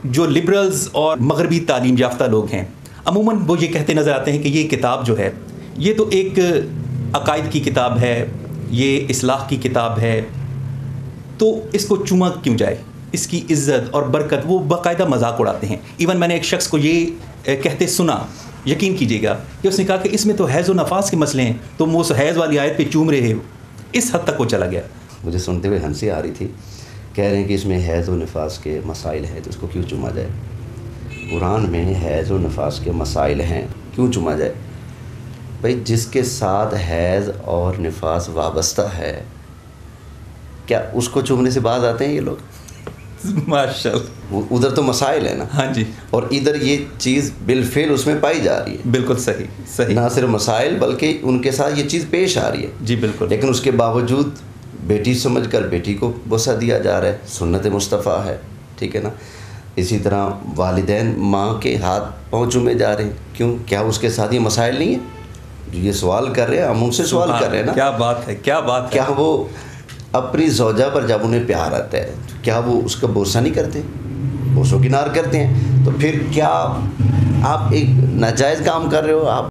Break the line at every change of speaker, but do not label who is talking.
جو لبرلز اور مغربی تعلیم یافتہ لوگ ہیں عموماً وہ یہ کہتے نظر آتے ہیں کہ یہ کتاب جو ہے یہ تو ایک عقائد کی کتاب ہے، یہ اصلاح کی کتاب ہے، تو اس کو چوما کیوں جائے، اس کی عزت اور برکت، وہ باقاعدہ مذاق اڑاتے ہیں۔ ایون میں نے ایک شخص کو یہ کہتے سنا، یقین کیجیے گا کہ اس نے کہا کہ اس میں تو حیض و نفاس کے مسئلے ہیں، تو وہ اس حیض والی آیت پہ چوم رہے ہو، اس حد تک وہ چلا گیا۔
مجھے سنتے ہوئے ہنسی آ رہی تھی، کہہ رہے ہیں کہ اس میں حیض و نفاس کے مسائل ہیں تو اس کو کیوں چوما جائے۔ قرآن میں حیض و نفاس کے مسائل ہیں، کیوں چوما جائے؟ بھائی جس کے ساتھ حیض اور نفاس وابستہ ہے، کیا اس کو چومنے سے باز آتے ہیں یہ لوگ؟
ماشاء اللہ،
ادھر تو مسائل ہے نا،
ہاں جی،
اور ادھر یہ چیز بالفعل اس میں پائی جا رہی ہے۔
بالکل صحیح،
نہ صرف مسائل بلکہ ان کے ساتھ یہ چیز پیش آ رہی ہے۔
جی بالکل،
لیکن اس کے باوجود بیٹی سمجھ کر بیٹی کو بوسہ دیا جا رہا ہے، سنت مصطفیٰ ہے، ٹھیک ہے نا۔ اسی طرح والدین ماں کے ہاتھ پاؤں چومے جا رہے ہیں، کیوں؟ کیا اس کے ساتھ یہ مسائل نہیں ہیں؟ جو یہ سوال کر رہے ہیں ہم ان سے سوال کر رہے ہیں نا،
کیا بات ہے، کیا بات ہے۔
کیا وہ اپنی زوجہ پر جب انہیں پیار آتا ہے کیا وہ اس کا بوسہ نہیں کرتے، بوسوں کنار کرتے ہیں؟ تو پھر کیا آپ ایک ناجائز کام کر رہے ہو؟ آپ